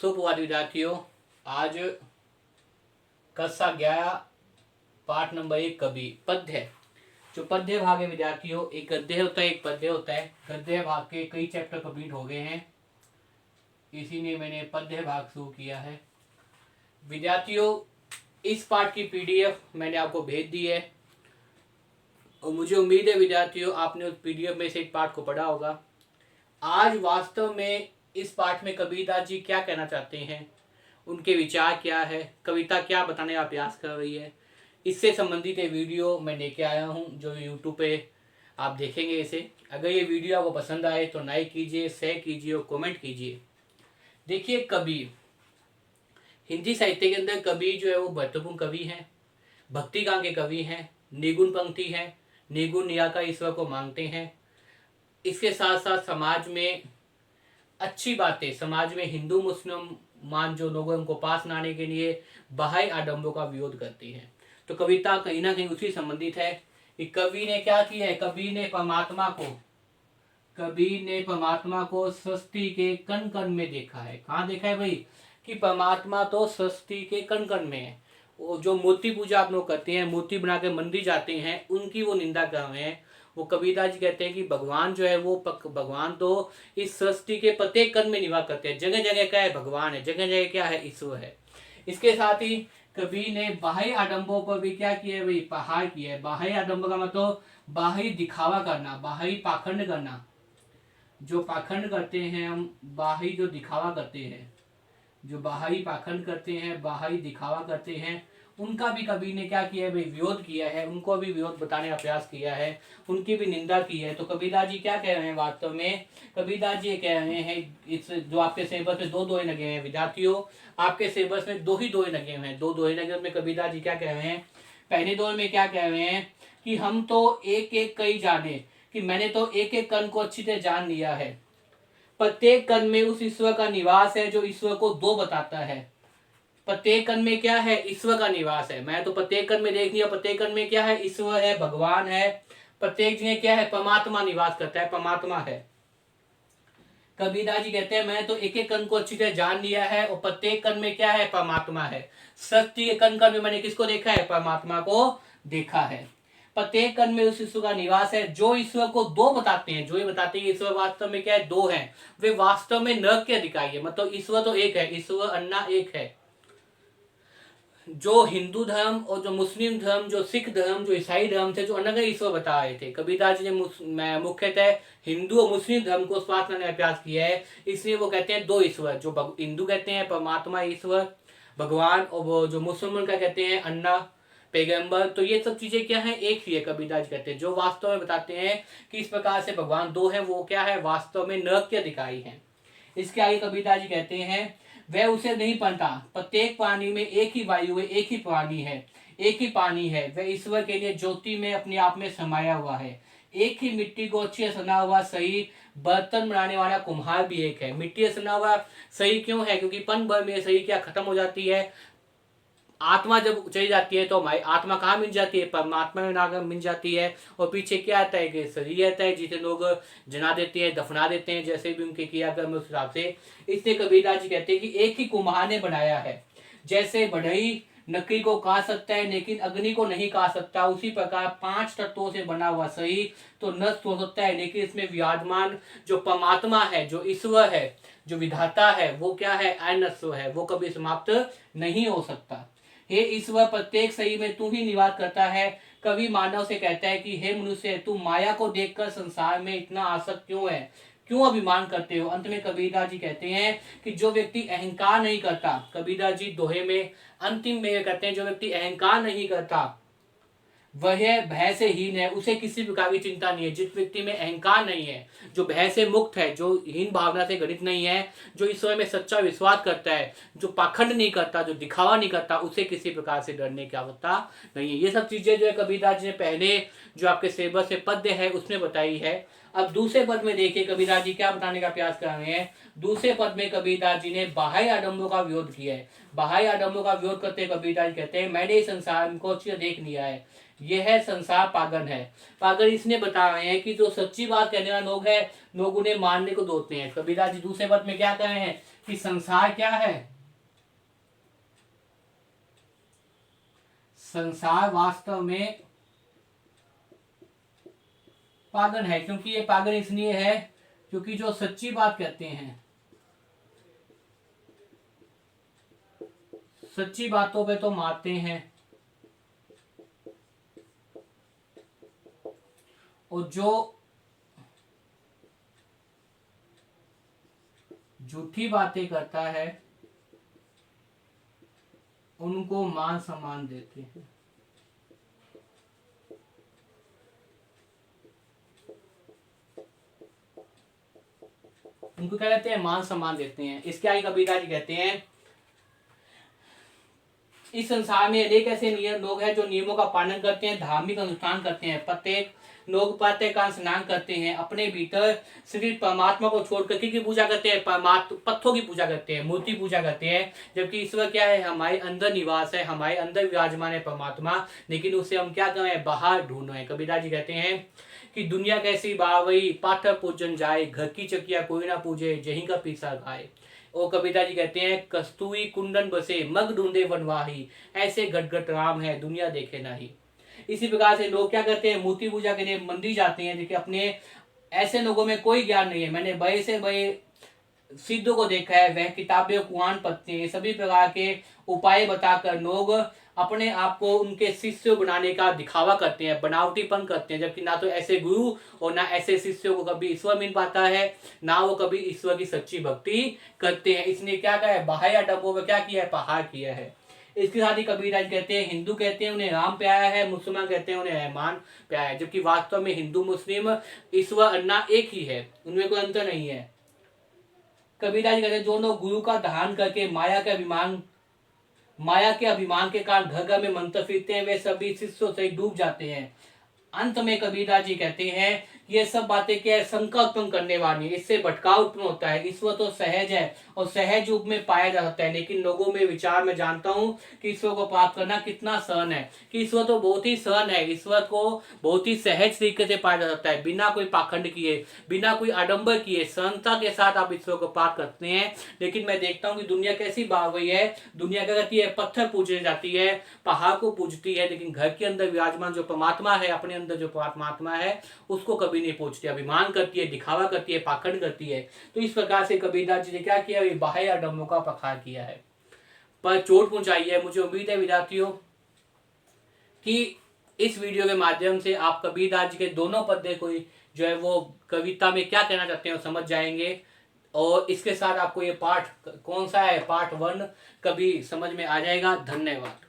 सुप्रभात विद्यार्थियों। आज कक्षा 11 पाठ नंबर 1 कवि पद्य। जो पद्य भाग है विद्यार्थियों, एक गद्य होता है एक पद्य होता है। गद्य भाग के कई चैप्टर कंप्लीट हो गए हैं, इसीलिए मैंने पद्य भाग शुरू किया है। विद्यार्थियों, इस पाठ की पीडीएफ मैंने आपको भेज दी है और मुझे उम्मीद है विद्यार्थियों आपने उस पीडीएफ में से एक पाठ को पढ़ा होगा। आज वास्तव में इस पाठ में कबीरदास जी क्या कहना चाहते हैं, उनके विचार क्या है, कविता क्या बताने का प्रयास कर रही है, इससे संबंधित एक वीडियो मैं लेके आया हूँ जो यूट्यूब पे आप देखेंगे इसे। अगर ये वीडियो आपको पसंद आए तो लाइक कीजिए, शेयर कीजिए और कमेंट कीजिए। देखिए, कबीर हिंदी साहित्य के अंदर कबीर जो है वो महत्वपूर्ण कवि हैं, भक्ति गान के कवि हैं, निगुण पंक्ति हैं, निगुण निराकार ईश्वर को मांगते हैं। इसके साथ साथ समाज में अच्छी बातें, समाज में हिंदू मुसलमान जो लोग हैं उनको पास लाने के लिए बाह्य आडंबरों का विरोध करती है। तो कविता कहीं ना कहीं उसी संबंधित है कि कवि ने क्या किया है। कबीर ने परमात्मा को सृष्टि के कण कण में देखा है। कहाँ देखा है भाई? कि परमात्मा तो सृष्टि के कण कण में है। वो जो मूर्ति पूजा आप लोग करते हैं, मूर्ति बना के मंदिर जाते हैं, उनकी वो निंदा कर रहे हैं। वो कबीरदास जी कहते हैं कि भगवान जो है वो भगवान तो इस सृष्टि के प्रत्येक कण में निवास करते हैं। जगह जगह क्या है? भगवान है। जगह जगह क्या है? ईश्वर है। इसके साथ ही कबीर ने बाह्य आडंबरों पर भी क्या किया है भाई? प्रहार किया है। बाह्य आडंबर का मतलब बाहरी दिखावा करना, बाहरी पाखंड करना। जो पाखंड करते हैं हम, बाहरी जो दिखावा करते हैं, जो बाहरी पाखंड करते हैं, बाहरी दिखावा करते हैं, उनका भी कबीर ने क्या किया है भाई? विरोध किया है। उनको भी विरोध बताने का प्रयास किया है, उनकी भी निंदा की है। तो कबीरदास जी क्या कह रहे हैं वास्तव में? कबीरदास जी कह रहे हैं, इस जो आपके सिलेबस में दो दोहे लगे हैं विद्यार्थियों, आपके सिलेबस में दो ही दोहे लगे हुए हैं। दो दोहे लगे उसमें कबीरदास जी क्या कह रहे हैं? पहले दोहे में क्या कह रहे हैं कि हम तो एक एक कई जाने, कि मैंने तो एक एक कण को अच्छी तरह जान लिया है। प्रत्येक कण में उस ईश्वर का निवास है जो ईश्वर को दो बताता है। प्रत्येक कण में क्या है? ईश्वर का निवास है। मैं तो प्रत्येक कण में देख लिया, प्रत्येक कण में क्या है? ईश्वर है, भगवान है। प्रत्येक जगह क्या है? परमात्मा निवास करता है, परमात्मा है। कबीरदास जी कहते हैं मैंने तो एक एक कण को अच्छी तरह जान लिया है और प्रत्येक कण में क्या है? परमात्मा है। सृष्टि के कण कण में मैंने किसको देखा है? परमात्मा को देखा है। प्रत्येक कण में उस ईश्वर का निवास है जो ईश्वर को दो बताते हैं। जो ये बताते हैं ईश्वर वास्तव में क्या है? दो है। वे वास्तव में नरक के अधिकारी है। मतलब ईश्वर तो एक है, ईश्वर अन्ना एक है। जो हिंदू धर्म और जो मुस्लिम धर्म, जो सिख धर्म, जो ईसाई धर्म थे, जो अलग ईश्वर बता रहे थे, कबीरदास जी ने मुख्यतः हिंदू और मुस्लिम धर्म को स्वार्थ करने का प्रयास किया है। इसलिए वो कहते हैं दो ईश्वर। जो हिंदू कहते हैं परमात्मा ईश्वर भगवान, और वो जो मुसलमान का कहते हैं अन्ना पैगंबर। तो ये सब चीजें क्या है? एक ही है। कबीरदास जी कहते हैं जो वास्तव में बताते हैं कि इस प्रकार से भगवान दो है, वो क्या है? वास्तव में नरक के अधिकारी है। इसके आगे कबीरदास जी कहते हैं वह उसे नहीं पहनता। प्रत्येक प्राणी में एक ही वायु है, एक ही प्राणी है, एक ही पानी है। वह ईश्वर के लिए ज्योति में अपने आप में समाया हुआ है। एक ही मिट्टी को अच्छी सना हुआ सही बर्तन बनाने वाला कुम्हार भी एक है। मिट्टी से सना हुआ सही क्यों है? क्योंकि पन भर में सही क्या खत्म हो जाती है। आत्मा जब चली जाती है तो हमारी आत्मा कहाँ मिल जाती है? परमात्मा में नागर मिल जाती है। और पीछे क्या आता है? कि शरीर आता है जिसे लोग जना देते हैं, दफना देते हैं, जैसे भी उनके किया कर्म उस हिसाब से। इसलिए कबीरदास जी कहते हैं कि एक ही कुम्हार ने बनाया है। जैसे बढ़ई लकड़ी को काट सकता है लेकिन अग्नि को नहीं काट सकता, उसी प्रकार पांच तत्वों से बना हुआ शरीर तो नष्ट हो सकता है, लेकिन इसमें विराजमान जो परमात्मा है, जो ईश्वर है, जो विधाता है, वो क्या है? अनश्वर है, वो कभी समाप्त नहीं हो सकता। हे ईश्वर, प्रत्येक शरीर में तू ही निवास करता है। कवि मानव से कहता है कि हे मनुष्य, तू माया को देखकर संसार में इतना आसक्त क्यों है? क्यों अभिमान करते हो? अंत में कबीरदास जी कहते हैं कि जो व्यक्ति अहंकार नहीं करता, कबीरदास जी दोहे में अंतिम में कहते हैं जो व्यक्ति अहंकार नहीं करता वह भय से हीन है, उसे किसी प्रकार की चिंता नहीं है। जिस व्यक्ति में अहंकार नहीं है, जो भय से मुक्त है, जो हीन भावना से घटित नहीं है, जो ईश्वर में सच्चा विश्वास करता है, जो पाखंड नहीं करता, जो दिखावा नहीं करता, उसे किसी प्रकार से डरने की आवश्यकता नहीं है। ये सब चीजें जो है कबीरदास जी ने पहले जो आपके सिलेबस से पद्य है उसमें बताई है। अब दूसरे पद में देखिए कबीरदास जी क्या बताने का प्रयास कर रहे हैं। दूसरे पद में कबीरदास जी ने बाह्य आडंबरों का विरोध किया है। बाह्य आडंबरों का विरोध करते कबीरदास जी कहते हैं मैंने इस संसार को अच्छी देख लिया है, यह है संसार पागल है। पागल इसने बता रहे हैं कि जो सच्ची बात कहने वाले लोग हैं, लोग उन्हें मानने को दोते हैं। कबीरदास जी दूसरे पद में क्या कह रहे हैं कि संसार क्या है, संसार वास्तव में पागल है। क्योंकि ये पागल इसलिए है क्योंकि जो सच्ची बात कहते हैं, सच्ची बातों पे तो मारते हैं, और जो झूठी बातें करता है उनको मान सम्मान देते हैं। उनको क्या कहते हैं, मान सम्मान देते हैं। इसके आगे कबीरा जी कहते हैं, इस संसार में अनेक ऐसे नियम लोग हैं जो नियमों का पालन करते हैं, धार्मिक अनुष्ठान करते हैं, प्रत्येक लोग प्रातः काल स्नान करते हैं, अपने भीतर श्री परमात्मा को छोड़कर किसकी पूजा करते हैं, परमात्मा पत्थरों की पूजा करते हैं, मूर्ति पूजा करते हैं। जबकि ईश्वर क्या है, हमारे अंदर निवास है, हमारे अंदर विराजमान है परमात्मा, लेकिन उसे हम क्या कर रहे हैं, बाहर ढूंढ रहे हैं। कबीरा जी कहते हैं कि दुनिया कैसी बावई पाठर पूजन जाए, घर की चकिया कोई ना पूजे, जहीं का पीसा खाए। और कबीरा जी कहते हैं, कस्तूरी कुंदन बसे मग ढूंढे वनवाही, ऐसे घट राम है दुनिया देखे नहीं। इसी प्रकार से लोग क्या करते हैं, मूर्ति पूजा के लिए मंदिर जाते हैं, लेकिन अपने ऐसे लोगों में कोई ज्ञान नहीं है। मैंने बड़े से बड़े सिद्धों को देखा है, वह किताबें कुरान पढ़ते हैं, सभी प्रकार के उपाय बताकर लोग अपने आप को उनके शिष्य बनाने का दिखावा करते हैं, बनावटीपन करते हैं। जबकि ना तो ऐसे गुरु और ना ऐसे शिष्यों को कभी ईश्वर मिल पाता है, ना वो कभी ईश्वर की सच्ची भक्ति करते हैं। इसने क्या कहा है, बाह्य डब्बों में क्या किया है, पहाड़ किया है। इसके साथ ही कबीर कहते हैं, हिंदू कहते हैं उन्हें राम प्यारा है, मुसलमान कहते हैं उन्हें रहमान प्यारा है। जबकि वास्तव में हिंदू मुस्लिम ईश्वर अन्ना एक ही है, उनमें कोई अंतर नहीं है। कबीरा जी कहते हैं, जो लोग गुरु का दान करके माया के अभिमान के कारण घर घर में मंत्र फिरते हैं, वे सभी शिष्यों से डूब जाते हैं। अंत में कबीरा जी कहते हैं, ये सब बातें क्या है, शंका उत्पन्न करने वाली है, इससे भटकाव उत्पन्न होता है। ईश्वर तो सहज है और सहज रूप में पाया जा सकता है, लेकिन लोगों में विचार में जानता हूँ कि ईश्वर को प्राप्त करना कितना सहन है, कि ईश्वर तो बहुत ही सहन है, ईश्वर को बहुत ही सहज तरीके से पाया जा सकता है, बिना कोई पाखंड किए, बिना कोई आडंबर किए, सहनता के साथ आप ईश्वर को प्राप्त करते हैं। लेकिन मैं देखता हूँ कि दुनिया कैसी भाग गई है, दुनिया क्या करती है, पत्थर पूजने जाती है, पहाड़ को पूजती है, लेकिन घर के अंदर विराजमान जो परमात्मा है, अपने अंदर जो परमात्मा है, उसको कभी नहीं पूछती, अभिमान करती है, दिखावा करती है, पाखंड करती है। तो इस प्रकार से कबीरदास जी ने क्या किया, बाह्य आडंबरों का प्रखार किया है, पर चोट पहुंचाई है। मुझे उम्मीद है विद्यार्थियों कि इस वीडियो के माध्यम से आप कबीरदास जी के दोनों पद्य को जो है वो कविता में क्या कहना चाहते हैं वो समझ जाएंगे। और इसके साथ आपको ये पाठ कौन सा है, पार्ट 1 कभी समझ में आ जाएगा। धन्यवाद।